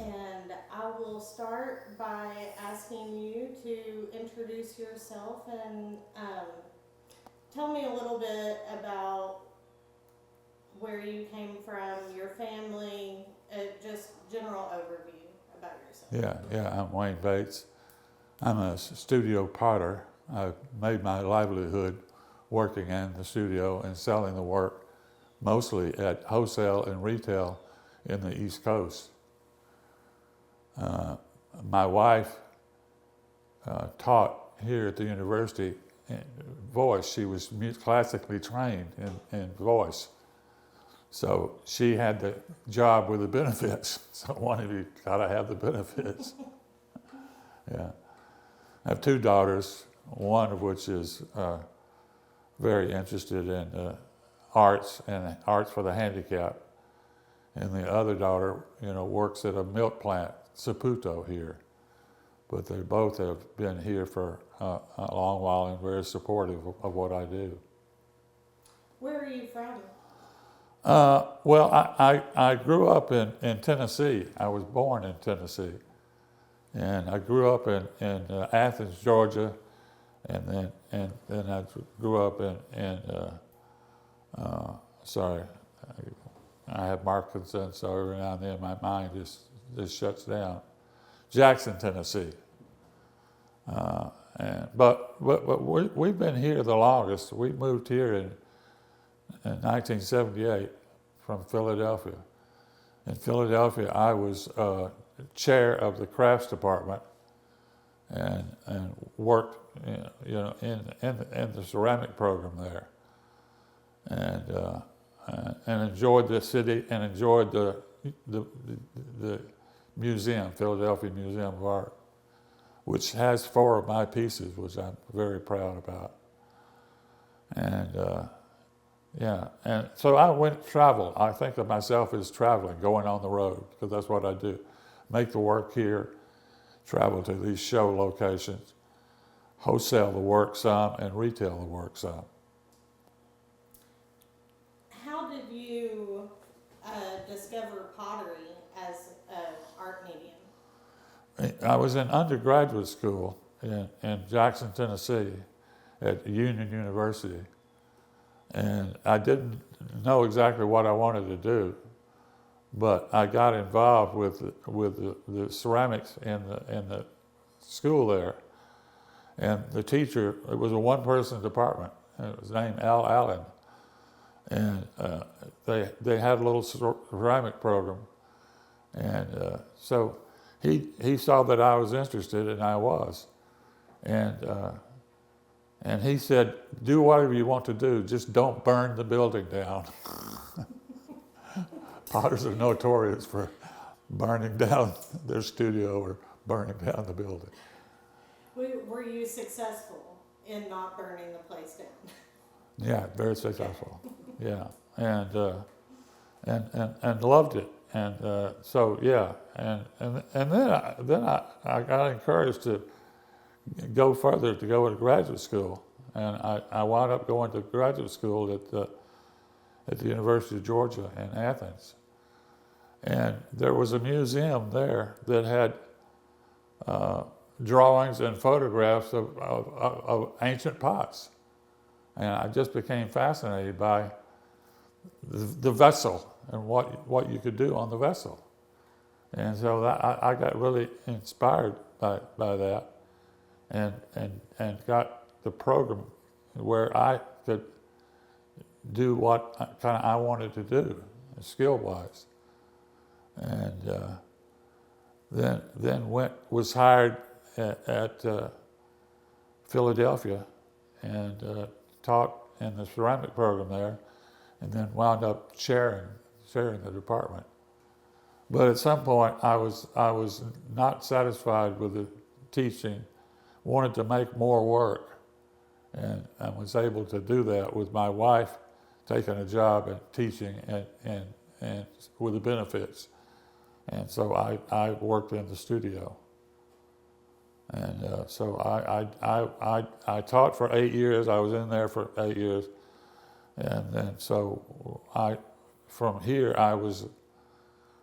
And I will start by asking you to introduce yourself and tell me a little bit about where you came from, your family, just general overview about yourself. Yeah, I'm Wayne Bates. I'm a studio potter. I've made my livelihood working in the studio and selling the work mostly at wholesale and retail in the East Coast. My wife taught here at the university in voice. She was classically trained in voice. So she had the job with the benefits. So one of you gotta have the benefits. Yeah. I have two daughters, one of which is very interested in arts and arts for the handicapped. And the other daughter, works at a milk plant, Saputo here. But they both have been here for a long while and very supportive of what I do. Where are you from? Well, I grew up in Tennessee. I was born in Tennessee. And I grew up in Athens, Georgia, and then I grew up sorry, I have Parkinson's, so every now and then my mind just shuts down. Jackson, Tennessee. But we've been here the longest. We moved here in 1978 from Philadelphia. In Philadelphia, I was chair of the crafts department and worked, in the ceramic program there, and enjoyed the city and enjoyed the museum, Philadelphia Museum of Art, which has 4 of my pieces, which I'm very proud about. And and so I went travel. I think of myself as traveling, going on the road, because that's what I do. Make the work here, travel to these show locations, wholesale the work some, and retail the work some. How did you discover pottery as an art medium? I was in undergraduate school in Jackson, Tennessee, at Union University. And I didn't know exactly what I wanted to do, but I got involved with the ceramics in the school there. And the teacher, it was a one-person department, and it was named Al Allen. And they had a little ceramic program. And so he saw that I was interested, and I was. And he said, do whatever you want to do, just don't burn the building down. Potters are notorious for burning down their studio or burning down the building. Were you successful in not burning the place down? Yeah, very successful. Yeah, and loved it. And so yeah, and then I got encouraged to go further, to go to graduate school, and I wound up going to graduate school at the University of Georgia in Athens. And there was a museum there that had drawings and photographs of ancient pots. And I just became fascinated by the vessel and what you could do on the vessel. And so I got really inspired by that and got the program where I could do what kind of I wanted to do, skill-wise. And then was hired at Philadelphia and taught in the ceramic program there, and then wound up sharing the department. But at some point, I was not satisfied with the teaching, wanted to make more work, and I was able to do that with my wife taking a job at teaching and with the benefits. And so I worked in the studio. And so I taught for 8 years. I was in there for 8 years. And then so from here I was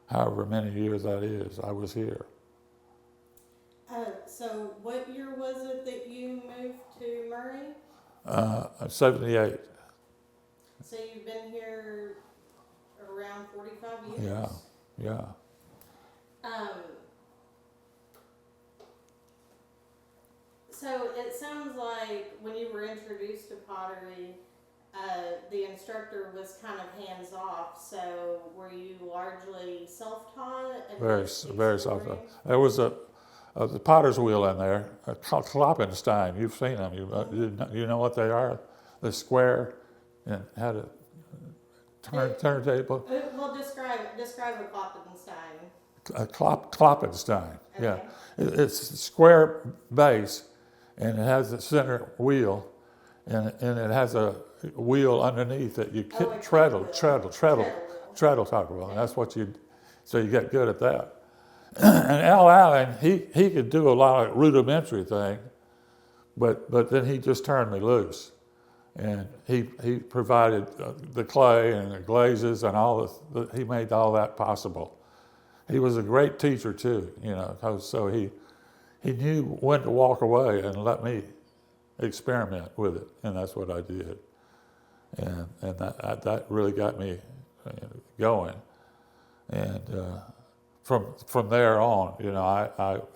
however many years that is, I was here. So what year was it that you moved to Murray? 78. So you've been here around 45 years? Yeah, yeah. So it sounds like when you were introduced to pottery, the instructor was kind of hands off. So were you largely self-taught? And Very, just very exploring? soft. There was the potter's wheel in there, Kloppenstein. You've seen them. You know what they are? The square and had a turntable. Well, describe a Kloppenstein. Kloppenstein. Okay. Yeah, it's a square base, and it has a center wheel, and it has a wheel underneath that you like treadle, wheel. treadle talk about. That's what so you get good at that. And Al Allen, he could do a lot of rudimentary things, but then he just turned me loose, and he provided the clay and the glazes and he made all that possible. He was a great teacher too, so he knew when to walk away and let me experiment with it, and that's what I did, and that really got me going, and from there on,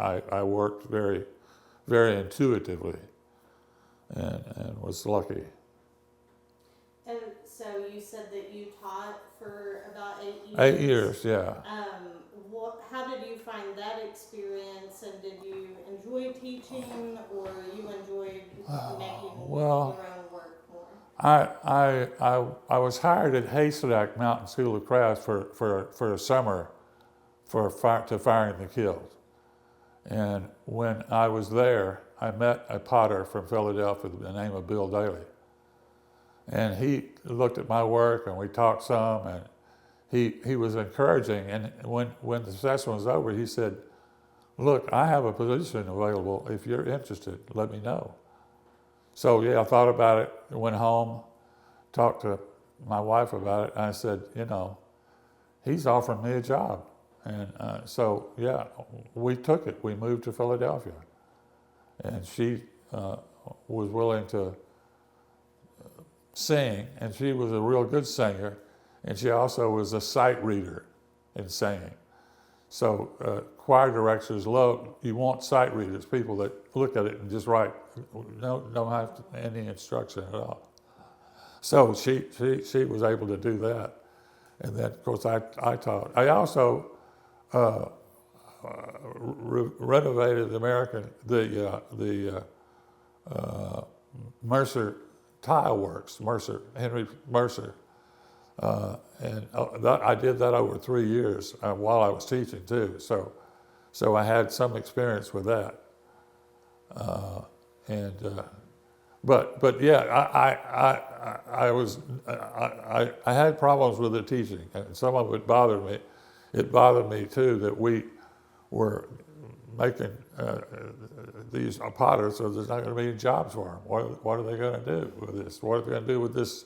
I worked very, very intuitively, and was lucky. And so you said that you taught for about 8 years? 8 years, yeah. How did you find that experience, and did you enjoy teaching, or you enjoyed making your own work more? I was hired at Haystack Mountain School of Crafts for a summer to firing the kilns. And when I was there, I met a potter from Philadelphia by the name of Bill Daly. And he looked at my work, and we talked some, and he was encouraging. And when the session was over, he said, "Look, I have a position available. If you're interested, let me know." So yeah, I thought about it, went home, talked to my wife about it, and I said, he's offering me a job. And so yeah, we took it. We moved to Philadelphia, and she was willing to sing, and she was a real good singer, and she also was a sight reader in singing. So choir directors you want sight readers, people that look at it and just write, don't have any instruction at all. So she was able to do that, and then of course I taught. I also renovated the Mercer Tile Works, Henry Mercer, and I did that over 3 years while I was teaching too. So I had some experience with that, but yeah, I had problems with the teaching, and some of it bothered me. It bothered me too that we were making these potters, so there's not going to be any jobs for them. What are they going to do with this? What are they going to do with this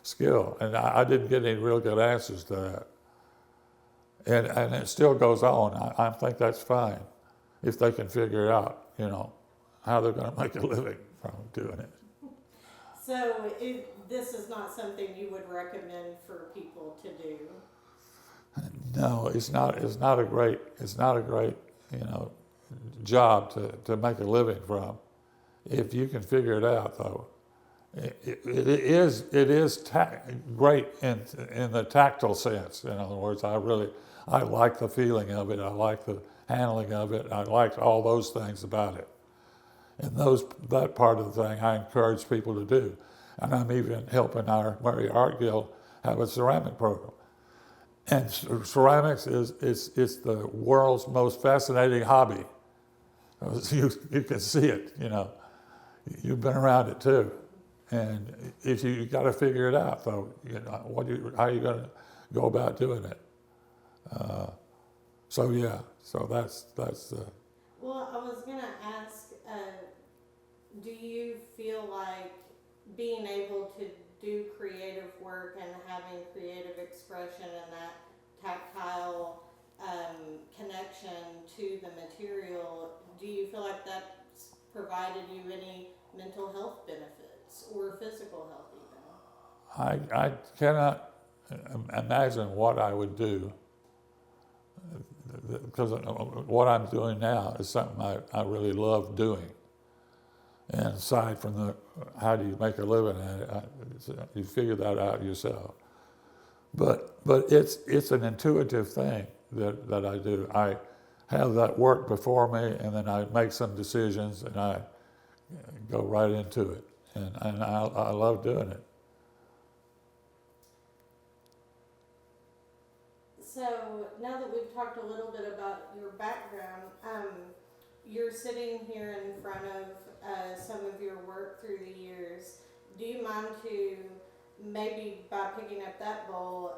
skill? And I didn't get any real good answers to that. And it still goes on. I think that's fine if they can figure out, how they're going to make a living from doing it. So this is not something you would recommend for people to do? No, it's not a great job to make a living from. If you can figure it out, though, it is great in the tactile sense. In other words, I like the feeling of it. I like the handling of it. I like all those things about it. And that part of the thing I encourage people to do. And I'm even helping our Murray Art Guild have a ceramic program. And ceramics is the world's most fascinating hobby. You can see it, You've been around it too. And if you got to figure it out, though, how are you going to go about doing it? So that's. Well, I was going to ask, do you feel like being able to do creative work and having creative expression and that tactile connection to the material, do you feel like that's provided you any mental health benefits or physical health even? I cannot imagine what I would do, because what I'm doing now is something I really love doing. And aside from the how do you make a living at it, you figure that out yourself. But it's an intuitive thing that I do. I have that work before me, and then I make some decisions, and I go right into it. And I love doing it. So now that we've talked a little bit about your background, you're sitting here in front of some of your work through the years. Do you mind to maybe by picking up that bowl,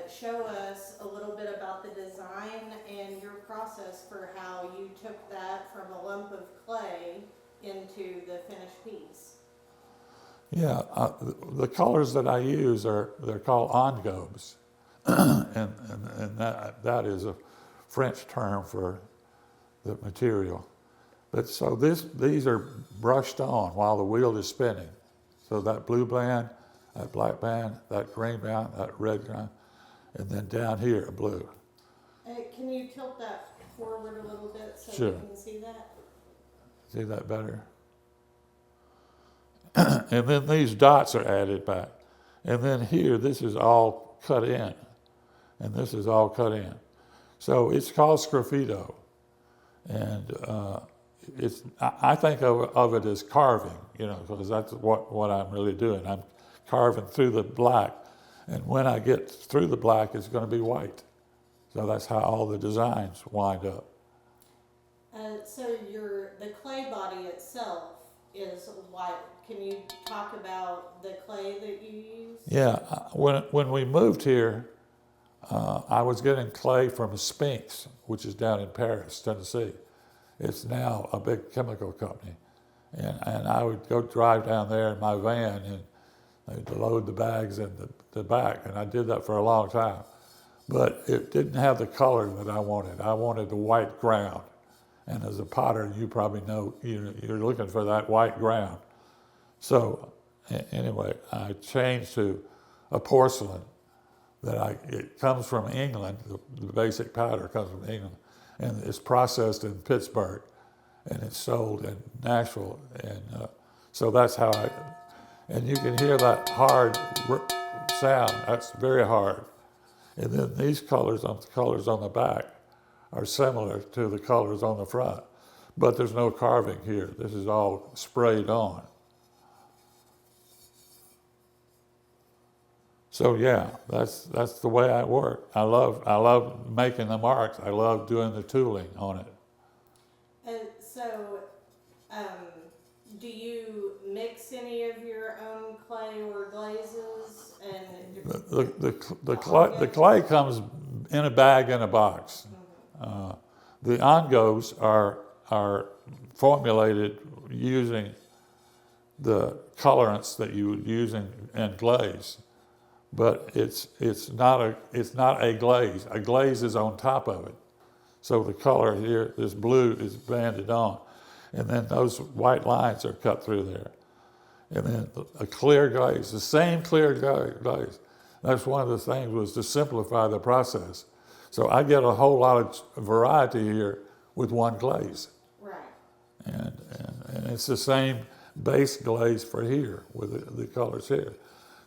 show us a little bit about the design and your process for how you took that from a lump of clay into the finished piece? Yeah, the colors that I use they're called engobes, and that is a French term for the material. But so these are brushed on while the wheel is spinning. So that blue band, that black band, that green band, that red band, and then down here a blue. Can you tilt that forward a little bit so Sure. we can see that? See that better? And then these dots are added back. And then here, this is all cut in. And this is all cut in. So it's called sgraffito. And I think of it as carving, because that's what I'm really doing. I'm carving through the black. And when I get through the black, it's going to be white. So that's how all the designs wind up. So the clay body itself is white. Can you talk about the clay that you use? Yeah, when we moved here, I was getting clay from Sphinx, which is down in Paris, Tennessee. It's now a big chemical company. And I would go drive down there in my van and they'd load the bags in the back. And I did that for a long time. But it didn't have the color that I wanted. I wanted the white ground. And as a potter, you probably know you're looking for that white ground. So anyway, I changed to a porcelain it comes from England. The basic powder comes from England, and it's processed in Pittsburgh, and it's sold in Nashville, and so that's how and you can hear that hard sound. That's very hard. And then these colors on the back are similar to the colors on the front, but there's no carving here. This is all sprayed on. So yeah, that's the way I work. I love making the marks. I love doing the tooling on it. So, do you mix any of your own clay or glazes? And The clay comes in a bag in a box. Mm-hmm. The engobes are formulated using the colorants that you would use in glaze. But it's not a glaze. A glaze is on top of it. So the color here, this blue, is banded on. And then those white lines are cut through there. And then a clear glaze, the same clear glaze. That's one of the things, was to simplify the process. So I get a whole lot of variety here with one glaze. Right. And it's the same base glaze for here with the colors here.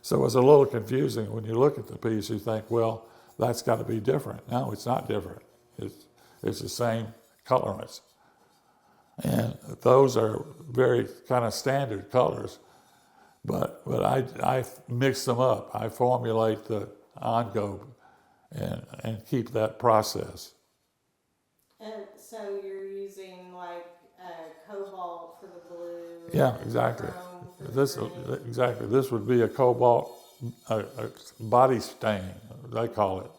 So it's a little confusing when you look at the piece. You think, well, that's got to be different. No, it's not different. It's the same colorants, and those are very kind of standard colors. But I mix them up. I formulate the engobe and keep that process. And so you're using like cobalt for the blue. Yeah, exactly. This would be a cobalt a body stain, they call it.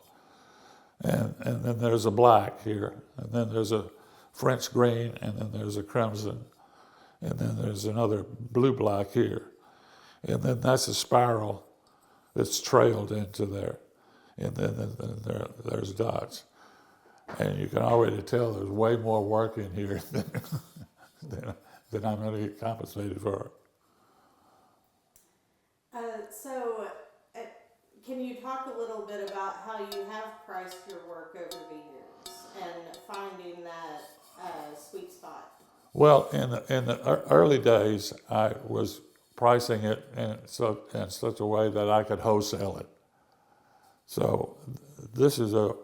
And then there's a black here, and then there's a French green, and then there's a crimson, and then there's another blue-black here. And then that's a spiral that's trailed into there, and then there's dots. And you can already tell there's way more work in here than I'm going to get compensated for. So, can you talk a little bit about how you have priced your work over the years and finding that sweet spot? Well, in the early days, I was pricing it in such a way that I could wholesale it. So this is a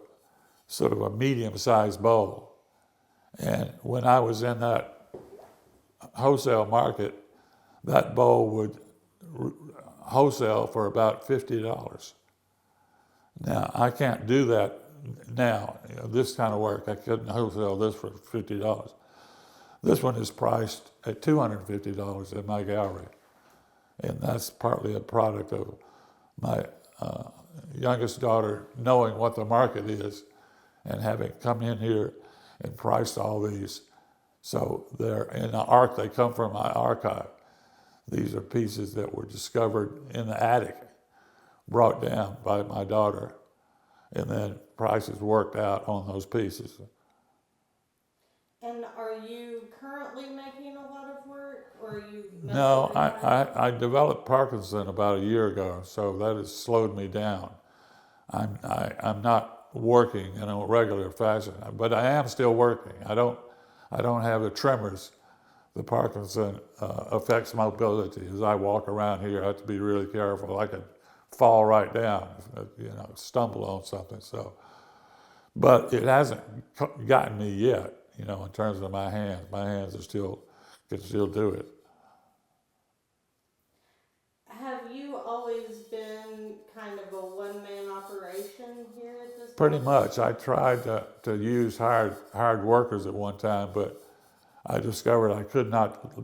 sort of a medium-sized bowl. And when I was in that wholesale market, that bowl would wholesale for about $50. Now, I can't do that now. You know, this kind of work, I couldn't wholesale this for $50. This one is priced at $250 in my gallery. And that's partly a product of my youngest daughter knowing what the market is and having come in here and priced all these. So they're in they come from my archive. These are pieces that were discovered in the attic, brought down by my daughter, and then prices worked out on those pieces. And are you currently making a lot of work, or are you? No, I developed Parkinson about a year ago, so that has slowed me down. I'm not working in a regular fashion, but I am still working. I don't have the tremors. The Parkinson affects mobility. As I walk around here, I have to be really careful. I could fall right down, stumble on something. So, but it hasn't gotten me yet. In terms of my hands. My hands can still do it. Have you always been kind of a one-man operation here at this point? Pretty much. I tried to use hired workers at one time, but I discovered I could not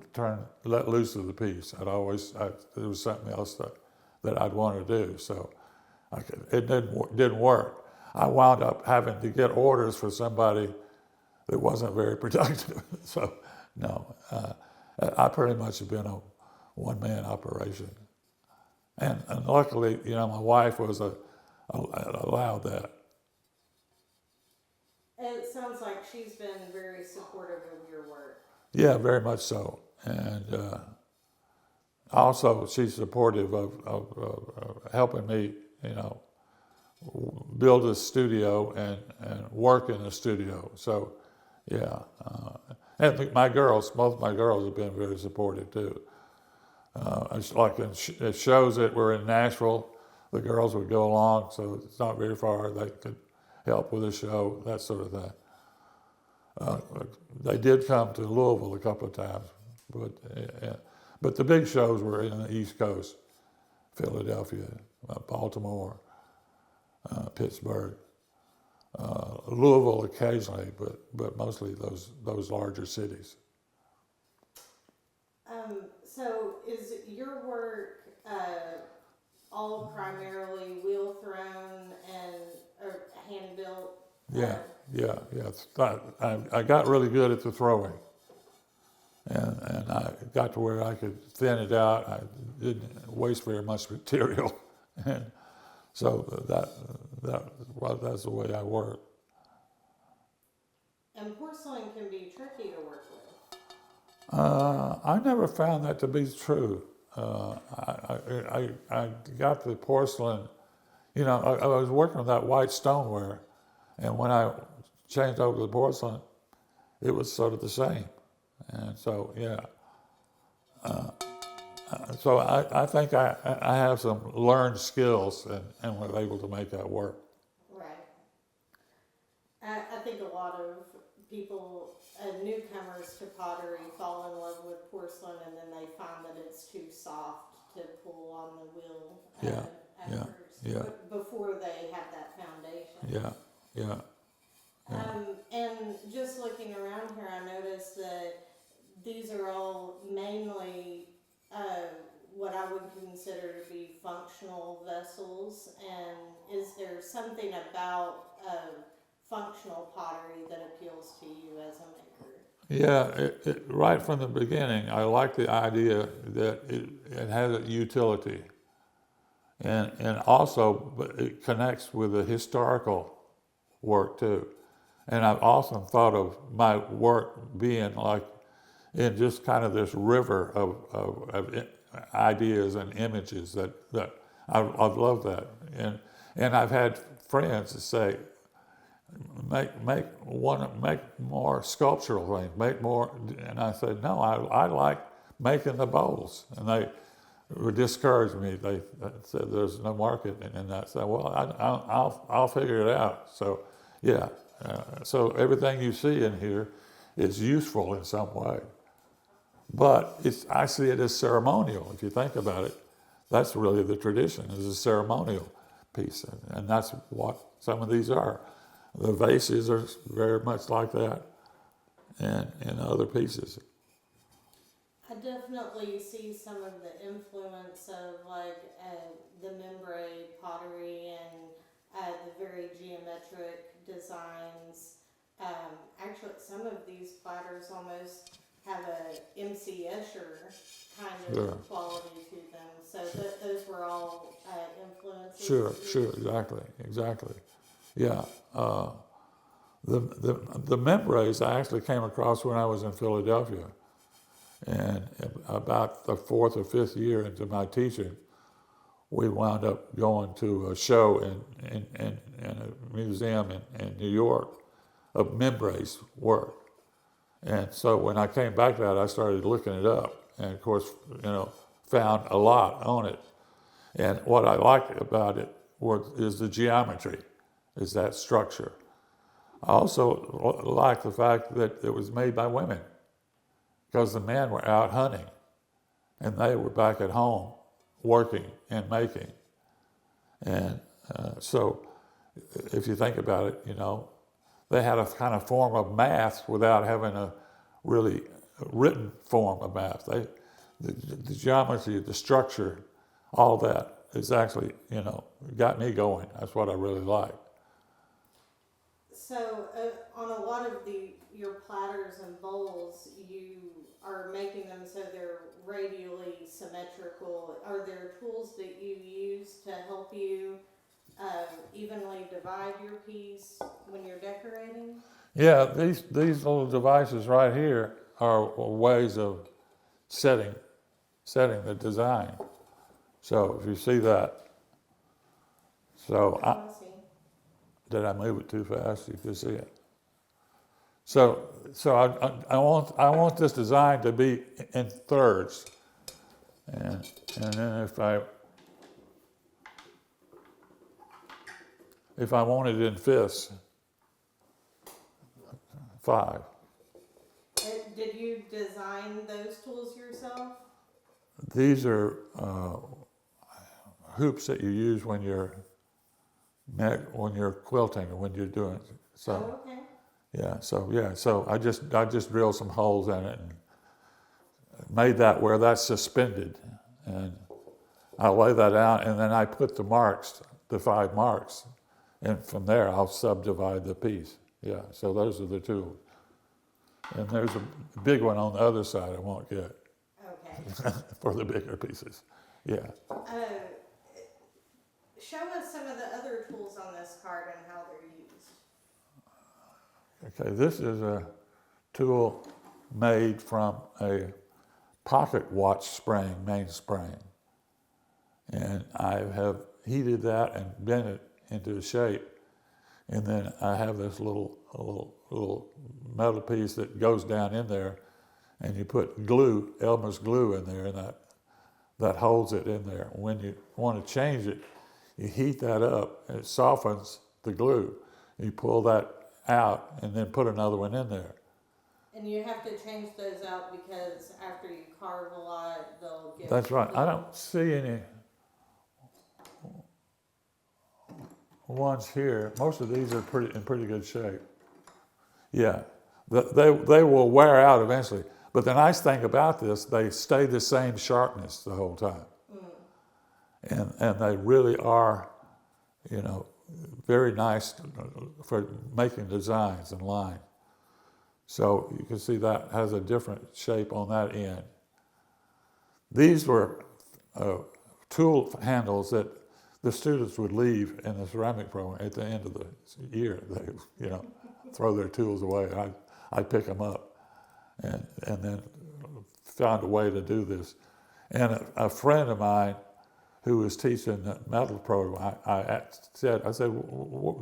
let loose of the piece. There was something else that I'd want to do, so it didn't work. I wound up having to get orders for somebody that wasn't very productive. So, no, I pretty much have been a one-man operation. And luckily, my wife was allowed that. It sounds like she's been very supportive of your work. Yeah, very much so. And also, she's supportive of helping me, build a studio and work in a studio. So, yeah. And both my girls have been very supportive too. It's like in shows that were in Nashville, the girls would go along, so it's not very far. They could help with the show, that sort of thing. They did come to Louisville a couple of times, but the big shows were in the East Coast, Philadelphia, Baltimore, Pittsburgh, Louisville occasionally, but mostly those larger cities. So is your work all primarily wheel thrown or hand built? Yeah. I got really good at the throwing, and I got to where I could thin it out. I didn't waste very much material, and so that's the way I work. And porcelain can be tricky to work with. I never found that to be true. I got the porcelain, I was working with that white stoneware, and when I changed over to the porcelain, it was sort of the same. And so, yeah. So I think I have some learned skills and was able to make that work. Right. I think a lot of people, newcomers to pottery, fall in love with porcelain, and then they find that it's too soft to pull on the wheel first, before they have that foundation. Yeah. And just looking around here, I noticed that these are all mainly what I would consider to be functional vessels. And is there something about functional pottery that appeals to you as a maker? Yeah, right from the beginning, I like the idea that it has a utility, and also it connects with the historical work too. And I've often thought of my work being like in just kind of this river of ideas and images that I've loved that. And I've had friends that say, make more sculptural things, make more. And I said, no, I like making the bowls. And they would discourage me. They said there's no market, and I said, well, I'll figure it out. So, yeah. So everything you see in here is useful in some way. But I see it as ceremonial. If you think about it, that's really the tradition, is a ceremonial piece. And that's what some of these are. The vases are very much like that, and other pieces. I definitely see some of the influence of like the membrane pottery and the very geometric designs. Actually, some of these platters almost have a M.C. Escher kind of Sure. quality to them. So those were all influences. Sure, exactly. Yeah. The membranes I actually came across when I was in Philadelphia. And about the 4th or 5th year into my teaching, we wound up going to a show in a museum in New York of membranes work. And so when I came back to that, I started looking it up, and of course, found a lot on it. And what I liked about it is the geometry, is that structure. I also like the fact that it was made by women, because the men were out hunting, and they were back at home working and making. And so if you think about it, they had a kind of form of math without having a really written form of math. The geometry, the structure, all that is actually, got me going. That's what I really like. So on a lot of your platters and bowls, you are making them so they're radially symmetrical. Are there tools that you use to help you evenly divide your piece when you're decorating? Yeah, these little devices right here are ways of setting the design. So if you see that, did I move it too fast? You can see it. So I want this design to be in thirds, and then if I want it in fifths, 5. Did you design those tools yourself? These are hoops that you use when you're quilting or when you're doing so. Oh, okay. So I just drilled some holes in it and made that where that's suspended, and I lay that out, and then I put the 5 marks, and from there I'll subdivide the piece. Yeah, so those are the 2. And there's a big one on the other side I won't get. Okay. For the bigger pieces. Yeah. Show us some of the other tools on this card and how they're used. Okay, this is a tool made from a pocket watch spring, mainspring. And I have heated that and bent it into shape. And then I have this little metal piece that goes down in there, and you put glue, Elmer's glue in there, and that holds it in there. When you want to change it, you heat that up, and it softens the glue. You pull that out, and then put another one in there. And you have to change those out because after you carve a lot, they'll get... That's right. I don't see any ones here. Most of these are in pretty good shape. Yeah, they will wear out eventually. But the nice thing about this, they stay the same sharpness the whole time. And they really are, very nice for making designs and lines. So you can see that has a different shape on that end. These were tool handles that the students would leave in the ceramic program at the end of the year. throw their tools away. I'd pick them up and then found a way to do this. And a friend of mine who was teaching the metal program, I said,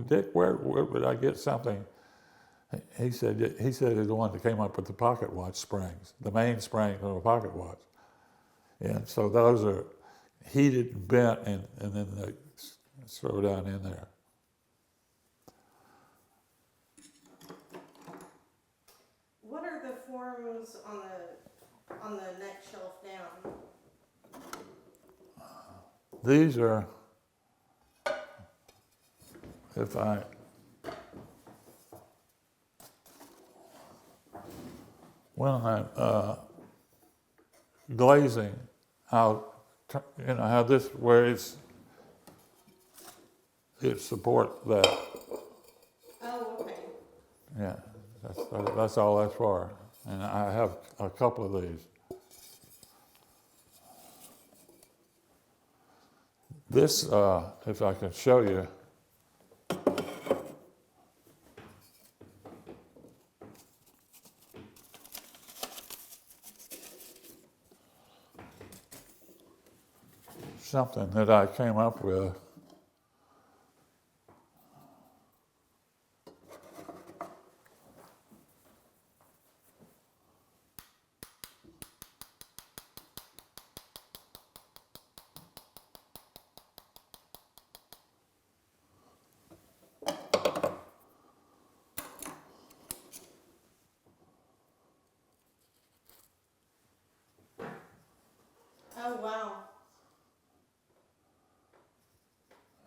Dick, where would I get something? He said he's the one that came up with the pocket watch springs, the main spring of a pocket watch. And so those are heated and bent, and then they throw down in there. What are the forms on the next shelf down? These are, when I'm glazing, how this, where it supports that. Oh, okay. Yeah, that's all that's for. And I have a couple of these. This, if I can show you, something that I came up with. Oh, wow.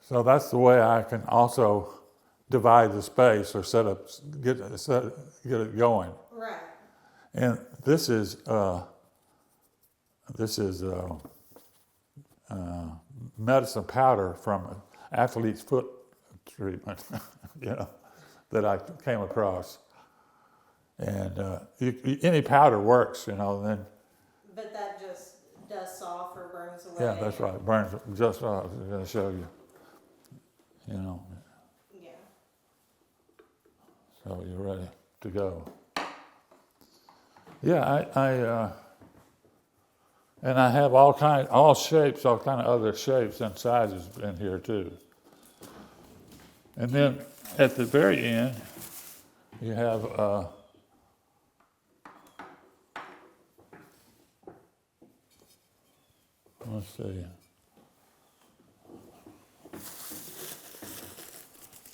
So that's the way I can also divide the space or get it going. Right. And this is medicine powder from athlete's foot treatment, that I came across. And any powder works, then. But that just dusts off or burns away. Yeah, that's right. Burns just off. I'm going to show you. Yeah. So you're ready to go. Yeah, and I have all kind of other shapes and sizes in here too. And then at the very end, you have let's see,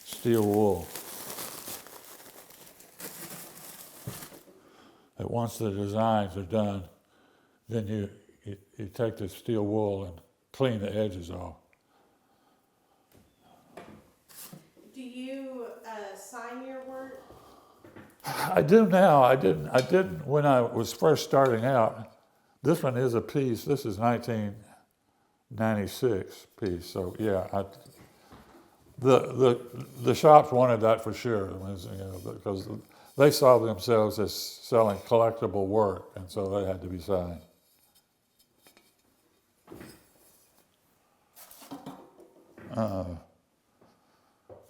steel wool. That once the designs are done, then you take the steel wool and clean the edges off. Do you sign your work? I do now. I didn't when I was first starting out. This one is a piece. This is 1996 piece. So yeah, the shops wanted that for sure, because they saw themselves as selling collectible work, and so they had to be signed.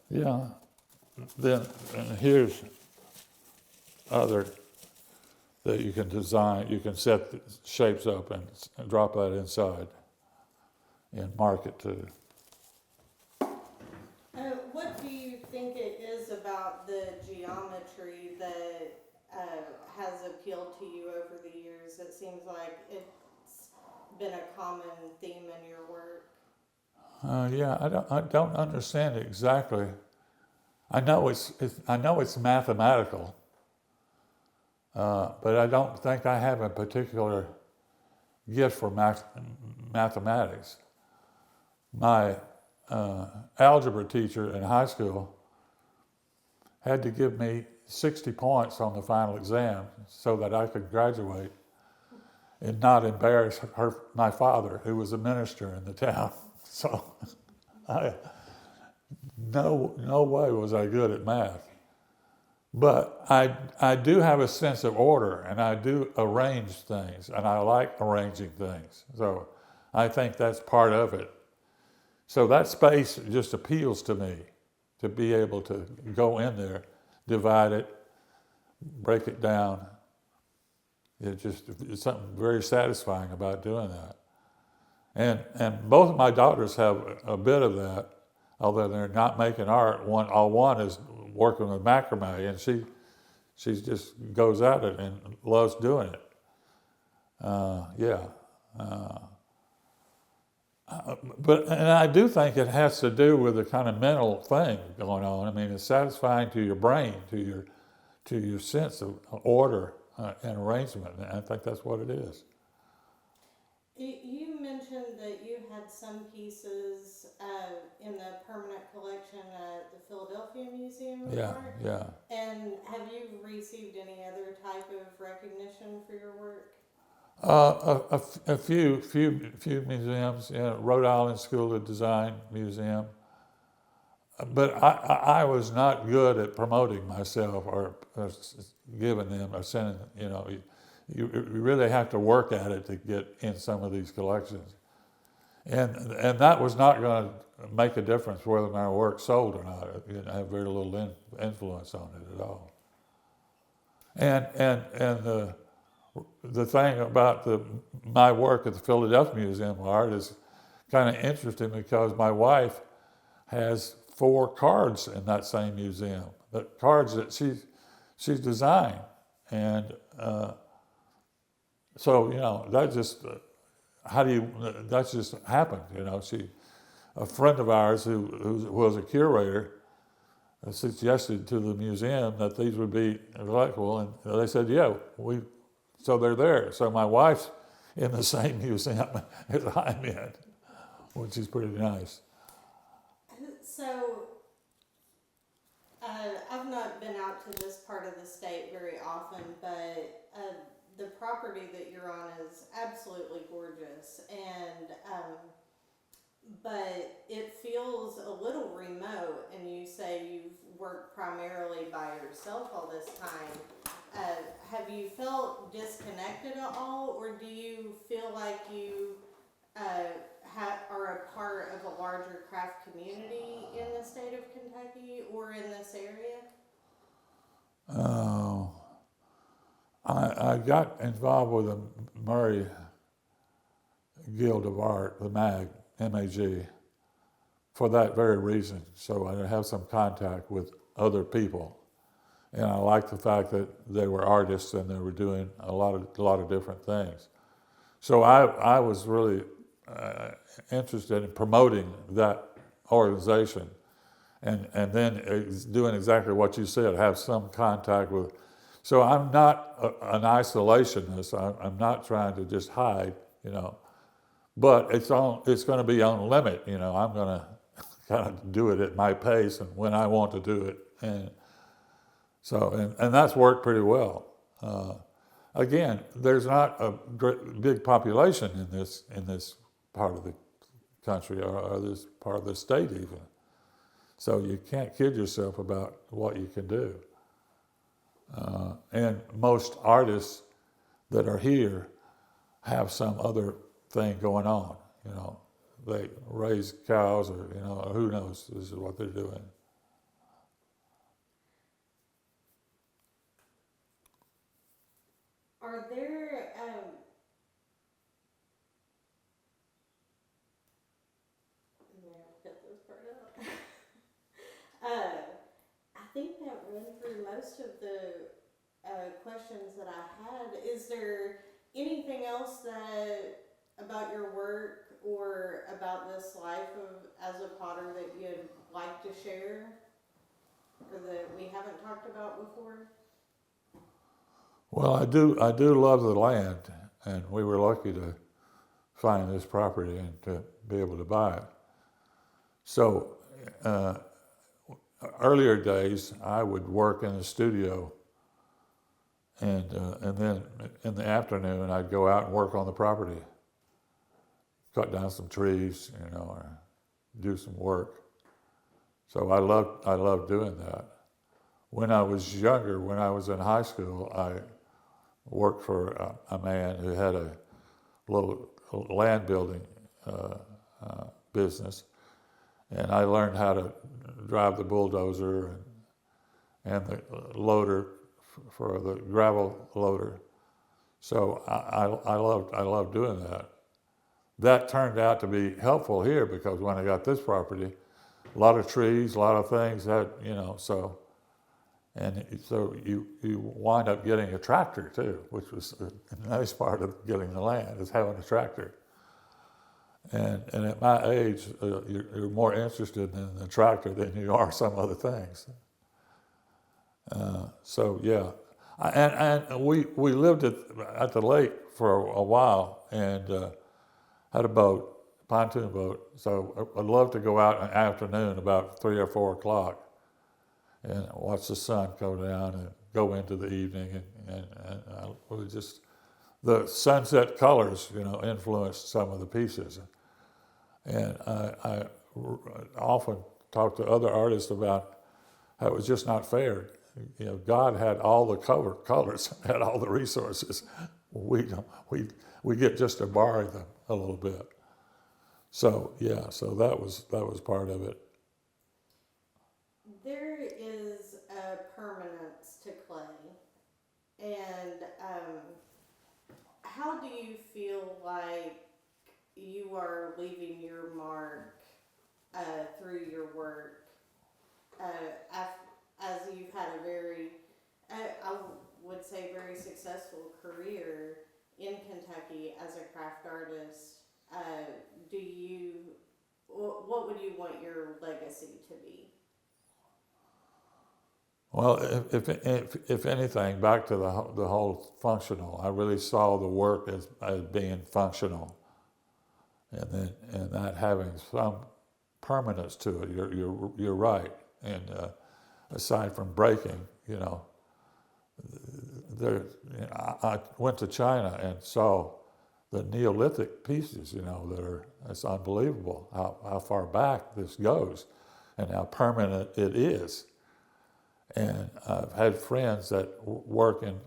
Yeah. Then and here's other that you can design. You can set the shapes up and drop that inside and mark it too. What do you think it is about the geometry that has appealed to you over the years? It seems like it's been a common theme in your work. I don't understand it exactly. I know it's mathematical, but I don't think I have a particular gift for mathematics. My algebra teacher in high school had to give me 60 points on the final exam so that I could graduate and not embarrass my father, who was a minister in the town. So no way was I good at math. But I do have a sense of order, and I do arrange things, and I like arranging things. So I think that's part of it. So that space just appeals to me, to be able to go in there, divide it, break it down. It's something very satisfying about doing that. And both of my daughters have a bit of that, although they're not making art. One is working with macrame, and she just goes at it and loves doing it. But I do think it has to do with the kind of mental thing going on. I mean, it's satisfying to your brain, to your sense of order and arrangement. And I think that's what it is. You mentioned that you had some pieces in the permanent collection at the Philadelphia Museum of Art. Yeah. And have you received any other type of recognition for your work? A few museums. Rhode Island School of Design Museum. But I was not good at promoting myself or giving them or sending. You really have to work at it to get in some of these collections, and that was not going to make a difference whether my work sold or not. It had very little influence on it at all. And the thing about my work at the Philadelphia Museum of Art is kind of interesting because my wife has 4 cards in that same museum, the cards that she's designed, and so that just that just happened. A friend of ours who was a curator suggested to the museum that these would be collectible, and they said, yeah, so they're there. So my wife's in the same museum as I'm in, which is pretty nice. So, I've not been out to this part of the state very often, but the property that you're on is absolutely gorgeous, and but it feels a little remote, and you say you've worked primarily by yourself all this time. Have you felt disconnected at all, or do you feel like you are a part of a larger craft community in the state of Kentucky or in this area? I got involved with the Murray Guild of Art, the MAG, M-A-G, for that very reason. So I have some contact with other people. And I like the fact that they were artists and they were doing a lot of different things. So I was really interested in promoting that organization, and then doing exactly what you said, have some contact with. So I'm not an isolationist. I'm not trying to just hide, but it's going to be on limit. I'm going to kind of do it at my pace and when I want to do it, and that's worked pretty well. Again, there's not a big population in this part of the country or this part of the state even. So you can't kid yourself about what you can do. And most artists that are here have some other thing going on. They raise cows or, who knows, this is what they're doing. Are there, cut this part out. I think that ran through most of the questions that I had. Is there anything else about your work or about this life as a potter that you'd like to share or that we haven't talked about before? Well, I do love the land, and we were lucky to find this property and to be able to buy it. So earlier days, I would work in the studio, and then in the afternoon, I'd go out and work on the property, cut down some trees, or do some work. So I loved doing that. When I was younger, when I was in high school, I worked for a man who had a little land building business, and I learned how to drive the bulldozer and the loader for the gravel loader. So I loved doing that. That turned out to be helpful here because when I got this property, a lot of trees, a lot of things that, so you wind up getting a tractor too, which was a nice part of getting the land, is having a tractor. And at my age, you're more interested in the tractor than you are some other things. So yeah, and we lived at the lake for a while and had a boat, pontoon boat. So I'd love to go out in the afternoon about 3 or 4 o'clock and watch the sun go down and go into the evening, and we just, the sunset colors, influenced some of the pieces. And I often talk to other artists about how it was just not fair. God had all the colors, had all the resources. We get just to borrow them a little bit. So yeah, so that was part of it. There is a permanence to clay, and how do you feel like you are leaving your mark through your work as you've had a very, I would say, very successful career in Kentucky as a craft artist? What would you want your legacy to be? Well, if anything, back to the whole functional, I really saw the work as being functional, and that having some permanence to it. You're right, and aside from breaking, I went to China and saw the Neolithic pieces, it's unbelievable how far back this goes and how permanent it is. And I've had friends that work in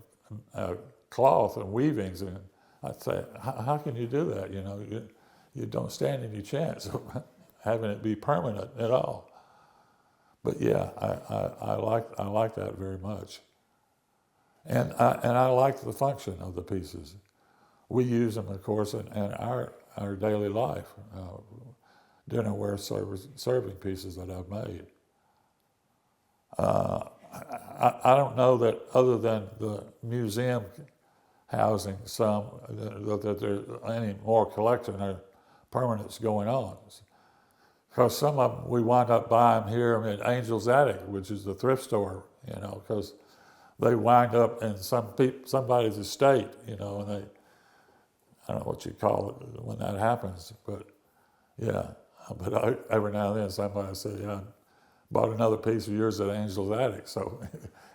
cloth and weavings, and I'd say, how can you do that? You don't stand any chance of having it be permanent at all. But yeah, I like that very much. And I like the function of the pieces. We use them, of course, in our daily life. Dinnerware serving pieces that I've made. I don't know that other than the museum housing some, that there's any more collection or permanence going on. Because some of them, we wind up buying here at Angel's Attic, which is the thrift store, because they wind up in somebody's estate, and they, I don't know what you call it when that happens, but yeah. But every now and then somebody says, yeah, I bought another piece of yours at Angel's Attic. So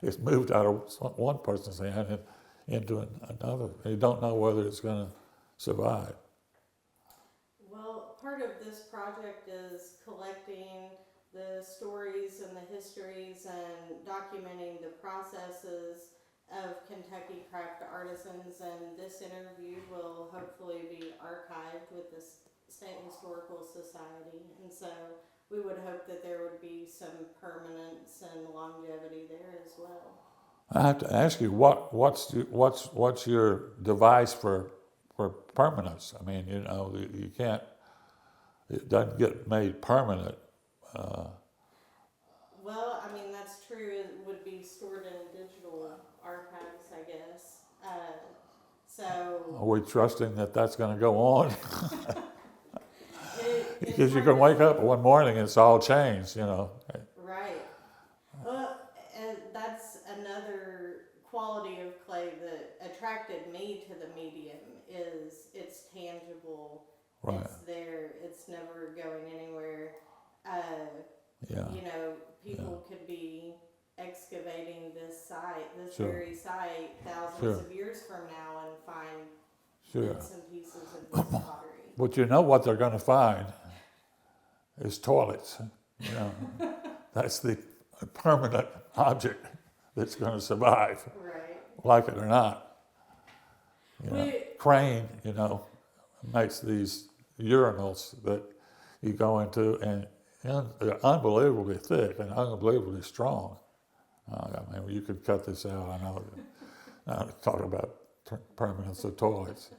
it's moved out of one person's hand and into another. You don't know whether it's going to survive. Well, part of this project is collecting the stories and the histories and documenting the processes of Kentucky craft artisans, and this interview will hopefully be archived with the State Historical Society, and so we would hope that there would be some permanence and longevity there as well. I have to ask you, what's your device for permanence? I mean, you can't. It doesn't get made permanent. Well, I mean, that's true. It would be stored in digital archives, I guess. So. Are we trusting that that's going to go on? Because you can wake up one morning and it's all changed, Right. Well, and that's another quality of clay that attracted me to the medium is it's tangible. Right. It's there. It's never going anywhere. People could be excavating this very site, thousands of years from now and find bits and pieces of this pottery. But you know what they're going to find is toilets. That's the permanent object that's going to survive, right? Like it or not. Crane, makes these urinals that you go into, and they're unbelievably thick and unbelievably strong. I mean, you could cut this out. I know. Talk about permanence of toilets.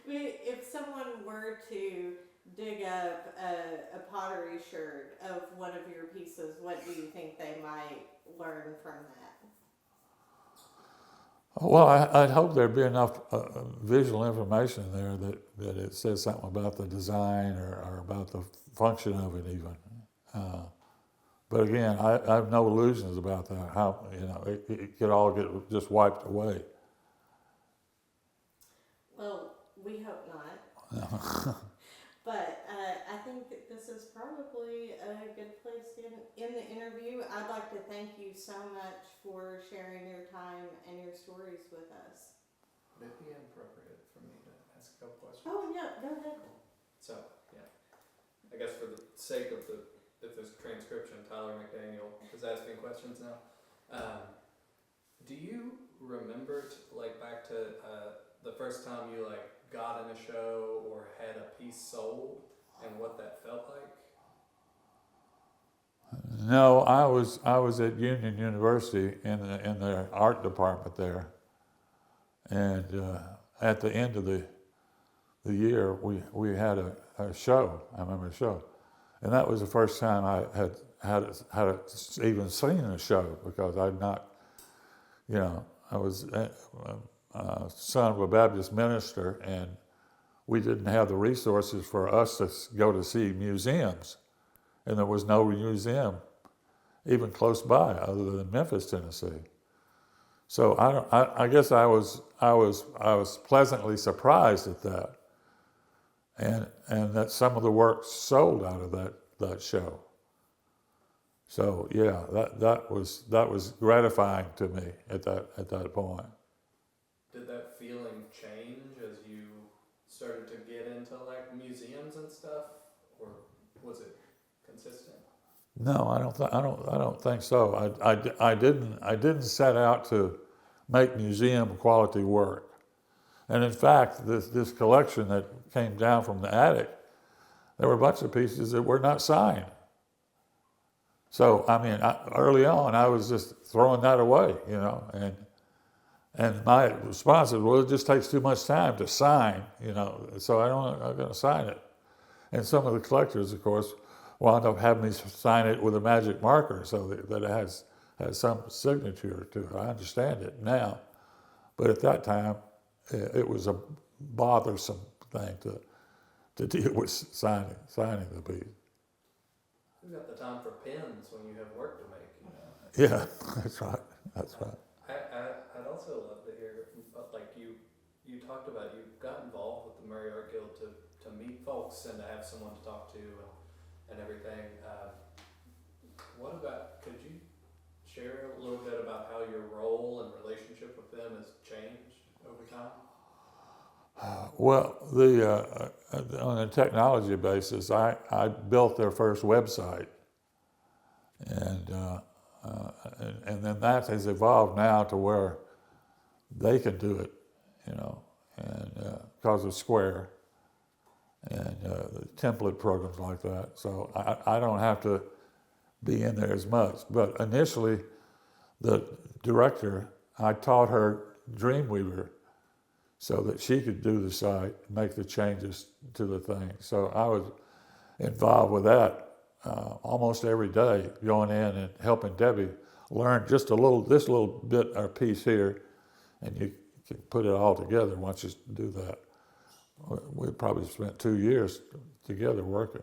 If someone were to dig up a pottery shirt of one of your pieces, what do you think they might learn from that? Well, I'd hope there'd be enough visual information there that it says something about the design or about the function of it even. But again, I have no illusions about that, how, it could all get just wiped away. Well, we hope not. But I think that this is probably a good place to end the interview. I'd like to thank you so much for sharing your time and your stories with us. Would it be inappropriate for me to ask a couple questions? Oh, yeah, go ahead. So, yeah. I guess for the sake of if there's transcription, Tyler McDaniel is asking questions now. Do you remember, back to the first time you, got in a show or had a piece sold and what that felt like? No, I was at Union University in the art department there, and at the end of the year we had a show. I remember a show, and that was the first time I had even seen a show, because I'd not, I was son of a Baptist minister, and we didn't have the resources for us to go to see museums, and there was no museum even close by other than Memphis, Tennessee. So I guess I was pleasantly surprised at that, and that some of the work sold out of that show. So yeah, that was gratifying to me at that point. Did that feeling change as you started to get into museums and stuff, or was it consistent? No, I don't think so. I didn't set out to make museum quality work, and in fact, this collection that came down from the attic, there were a bunch of pieces that were not signed. So I mean, early on, I was just throwing that away, and my response is, well, it just takes too much time to sign, so I'm going to sign it. And some of the collectors, of course, wound up having me sign it with a magic marker so that it has some signature to it. I understand it now. But at that time, it was a bothersome thing to deal with signing the piece. Who's got the time for pens when you have work to make, Yeah, that's right. I'd also love to hear, you talked about you got involved with the Murray Art Guild to meet folks and to have someone to talk to and everything. Could you share a little bit about how your role and relationship with them has changed over time? Well, on a technology basis, I built their first website, and then that has evolved now to where they can do it, and because of Square and the template programs like that. So I don't have to be in there as much. But initially, the director, I taught her Dreamweaver so that she could do the site, make the changes to the thing. So I was involved with that almost every day, going in and helping Debbie learn just this little bit or piece here, and you can put it all together once you do that. We probably spent 2 years together working.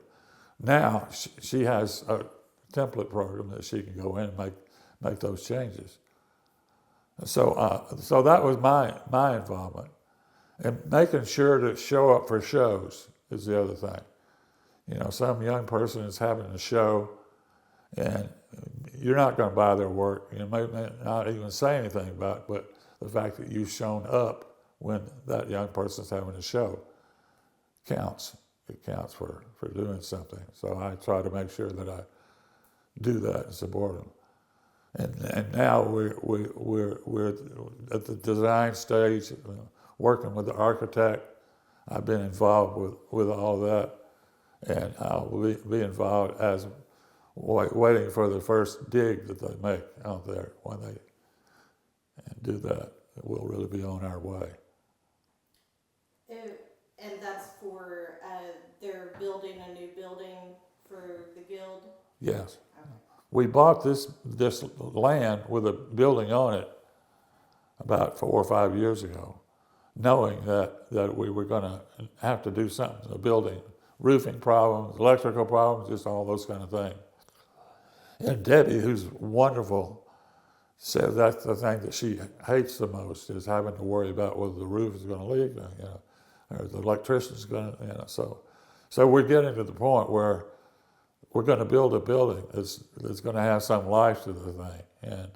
Now she has a template program that she can go in and make those changes. So that was my involvement, and making sure to show up for shows is the other thing. Some young person is having a show, and you're not going to buy their work. You may not even say anything about it, but the fact that you've shown up when that young person's having a show counts. It counts for doing something. So I try to make sure that I do that and support them. And now we're at the design stage, working with the architect. I've been involved with all that, and I'll be involved as waiting for the first dig that they make out there. When they do that, we'll really be on our way. And that's for, they're building a new building for the guild? Yes. Okay. We bought this land with a building on it about 4 or 5 years ago, knowing that we were going to have to do something, a building, roofing problems, electrical problems, just all those kind of things. And Debbie, who's wonderful, said that's the thing that she hates the most, is having to worry about whether the roof is going to leak, or the electrician's going to, So we're getting to the point where we're going to build a building that's going to have some life to the thing, and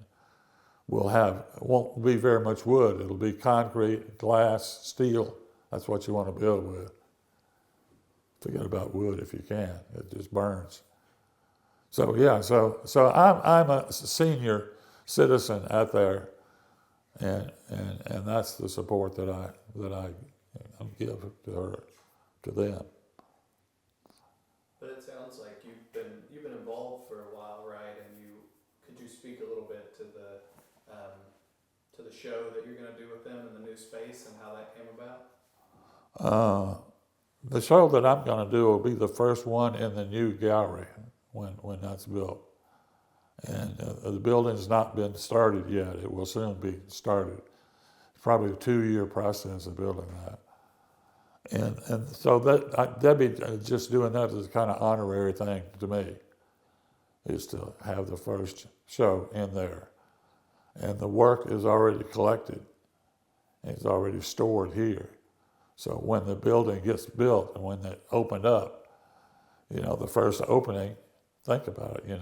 won't be very much wood. It'll be concrete, glass, steel. That's what you want to build with. Forget about wood if you can. It just burns. So yeah, so I'm a senior citizen out there, and that's the support that I give to them. But it sounds like you've been involved for a while, right? And could you speak a little bit to the show that you're going to do with them in the new space and how that came about? The show that I'm going to do will be the first one in the new gallery when that's built. And the building's not been started yet. It will soon be started. It's probably a 2-year process of building that. And so Debbie just doing that is a kind of honorary thing to me, is to have the first show in there. And the work is already collected. It's already stored here. So when the building gets built and when it opened up, the first opening, think about it,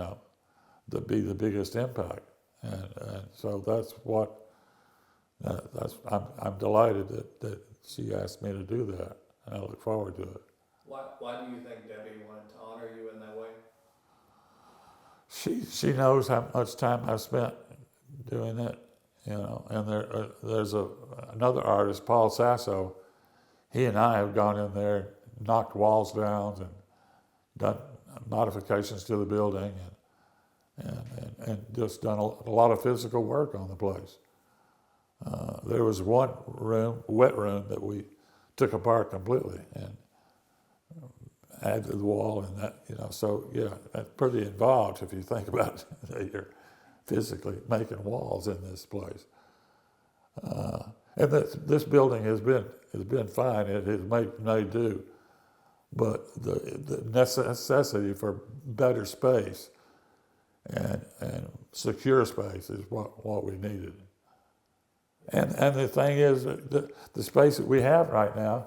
that'd be the biggest impact. And so that's what, I'm delighted that she asked me to do that, and I look forward to it. Why do you think Debbie wanted to honor you in that way? She knows how much time I've spent doing it, and there's another artist, Paul Sasso. He and I have gone in there, knocked walls down, and done modifications to the building, and just done a lot of physical work on the place. There was one room, wet room, that we took apart completely and added to the wall, and that, so yeah, that's pretty involved if you think about it, that you're physically making walls in this place. And this building has been fine. It has made do, but the necessity for better space and secure space is what we needed. And the thing is, the space that we have right now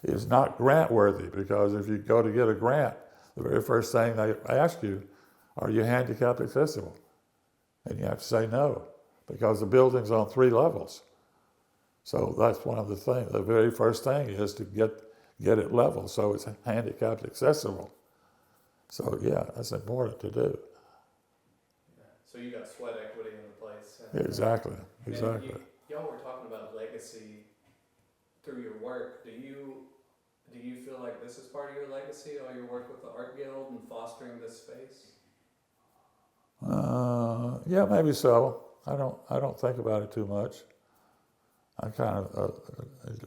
is not grant worthy, because if you go to get a grant, the very first thing they ask you, are you handicap accessible? And you have to say no, because the building's on 3 levels. So that's one of the things. The very first thing is to get it level so it's handicapped accessible. So yeah, that's important to do. Yeah. So you got sweat equity in the place. Exactly. Y'all were talking about legacy through your work. Do you feel like this is part of your legacy, all your work with the Art Guild and fostering this space? Yeah, maybe so. I don't think about it too much. I'm kind of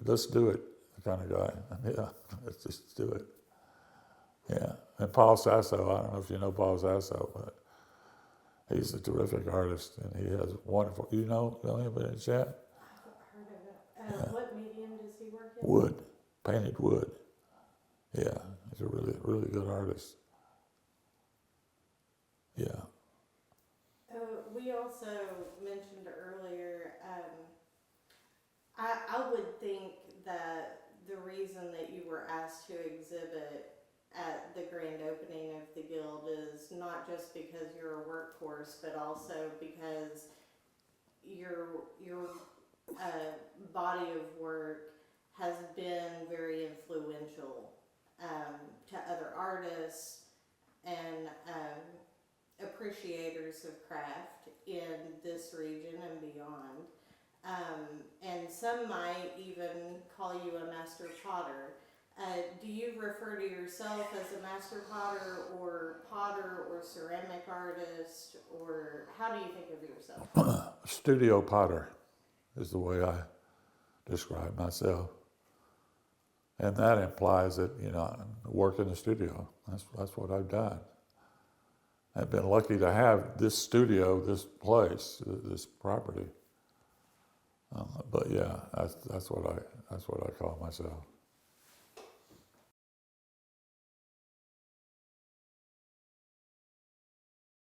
let's do it kind of guy. Yeah, let's just do it. Yeah, and Paul Sasso, I don't know if you know Paul Sasso, but he's a terrific artist, and he has wonderful. You know him in the chat? I've heard of it. What medium does he work in? Wood, painted wood. Yeah, he's a really, really good artist. Yeah. We also mentioned earlier, I would think that the reason that you were asked to exhibit at the grand opening of the Guild is not just because you're a workhorse, but also because your body of work has been very influential to other artists and appreciators of craft in this region and beyond. And some might even call you a master potter. Do you refer to yourself as a master potter or ceramic artist, or how do you think of yourself? Studio potter is the way I describe myself. And that implies that, I work in the studio. That's what I've done. I've been lucky to have this studio, this place, this property. But yeah, that's what I call myself.